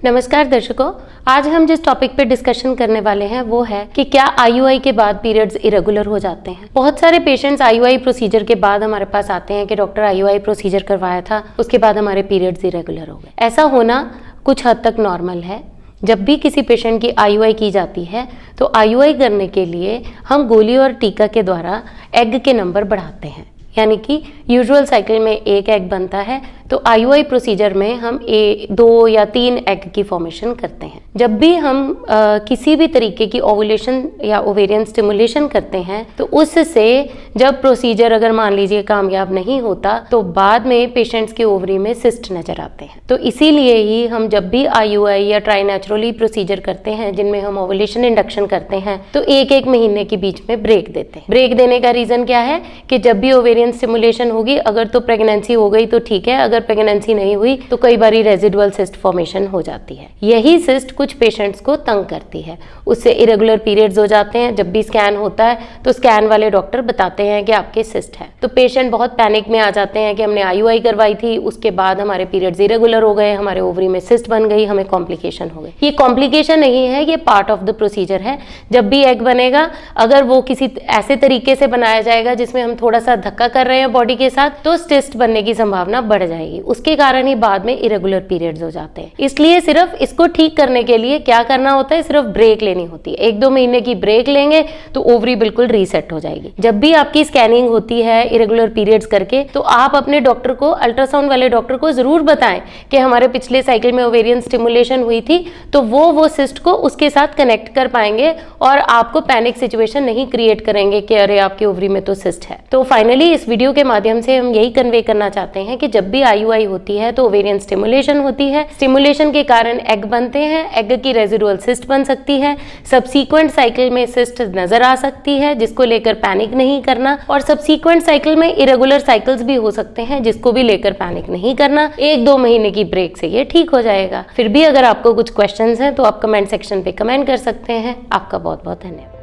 नमस्कार दर्शकों, आज हम जिस टॉपिक पे डिस्कशन करने वाले हैं वो है कि क्या आईयूआई के बाद पीरियड्स इरेगुलर हो जाते हैं। बहुत सारे पेशेंट्स आईयूआई प्रोसीजर के बाद हमारे पास आते हैं कि डॉक्टर आईयूआई प्रोसीजर करवाया था, उसके बाद हमारे पीरियड्स इरेगुलर हो गए। ऐसा होना कुछ हद तक नॉर्मल है। जब भी किसी पेशेंट की आईयूआई की जाती है तो आईयूआई करने के लिए हम गोली और टीका के द्वारा एग के नंबर बढ़ाते हैं, यानी कि यूजुअल साइकिल में एक एग बनता है तो आईयूआई प्रोसीजर में हम 2 या 3 एग की फॉर्मेशन करते हैं। जब भी हम किसी भी तरीके की ओवुलेशन या ओवेरियन स्टिमुलेशन करते हैं तो उससे जब प्रोसीजर अगर मान लीजिए कामयाब नहीं होता तो बाद में पेशेंट्स की ओवरी में सिस्ट नजर आते हैं। तो इसीलिए ही हम जब भी आईयूआई या ट्राई नेचुरली प्रोसीजर करते हैं जिनमें हम ओवुलेशन इंडक्शन करते हैं तो 1-1 महीने के बीच में ब्रेक देते हैं। ब्रेक देने का रीजन क्या है कि जब भी ओवेरियन स्टिमुलेशन होगी, अगर तो प्रेगनेंसी हो गई तो ठीक है, अगर प्रेगनेंसी नहीं हुई तो कई बारी रेजिडुअल सिस्ट फॉर्मेशन हो जाती है। यही सिस्ट कुछ पेशेंट्स को तंग करती है, उससे इरेगुलर पीरियड्स हो जाते हैं। जब भी स्कैन होता है तो स्कैन वाले डॉक्टर बताते हैं कि आपके सिस्ट है, तो पेशेंट बहुत पैनिक में आ जाते हैं कि हमने आईयूआई करवाई थी, उसके बाद हमारे पीरियड्स इरेगुलर हो गए, हमारे ओवरी में सिस्ट बन गई, हमें कॉम्प्लिकेशन हो गई। ये कॉम्प्लिकेशन नहीं है, ये पार्ट ऑफ द प्रोसीजर है। जब भी एग बनेगा, अगर वो किसी ऐसे तरीके से बनाया जाएगा जिसमें हम थोड़ा सा धक्का कर रहे हैं बॉडी के साथ तो सिस्ट बनने की संभावना बढ़ जाएगी। उसके कारण ही बाद में इरेगुलर पीरियड्स हो जाते हैं। इसलिए सिर्फ इसको ठीक करने के लिए क्या करना होता है, सिर्फ ब्रेक लेनी होती है। 1-2 महीने की ब्रेक लेंगे तो ओवरी बिल्कुल रीसेट हो जाएगी। जब भी आपकी स्कैनिंग होती है इरेगुलर पीरियड्स करके तो आप अपने डॉक्टर को, अल्ट्रासाउंड वाले डॉक्टर को जरूर बताएं कि हमारे पिछले साइकिल में ओवेरियन स्टिमुलेशन हुई थी, तो वो सिस्ट को उसके साथ कनेक्ट कर पाएंगे और आपको पैनिक सिचुएशन नहीं क्रिएट करेंगे कि अरे आपकी ओवरी में तो सिस्ट है। तो फाइनली इस वीडियो के माध्यम से हम यही कन्वे करना चाहते हैं कि जब भी आईयूआई होती है तो ओवेरियन स्टिमुलेशन होती है। स्टिमुलेशन के कारण एग बनते हैं, एग की रेजिडुअल सिस्ट बन सकती है, सबसीक्वेंट साइकिल में सिस्ट नजर आ सकती है जिसको लेकर पैनिक नहीं करना, और सबसीक्वेंट साइकिल में इरेगुलर साइकिल्स भी हो सकते हैं जिसको भी लेकर पैनिक नहीं करना। 1-2 महीने की ब्रेक से ये ठीक हो जाएगा। फिर भी अगर आपको कुछ क्वेश्चंस हैं तो आप कमेंट सेक्शन पे कमेंट कर सकते हैं। आपका बहुत बहुत धन्यवाद।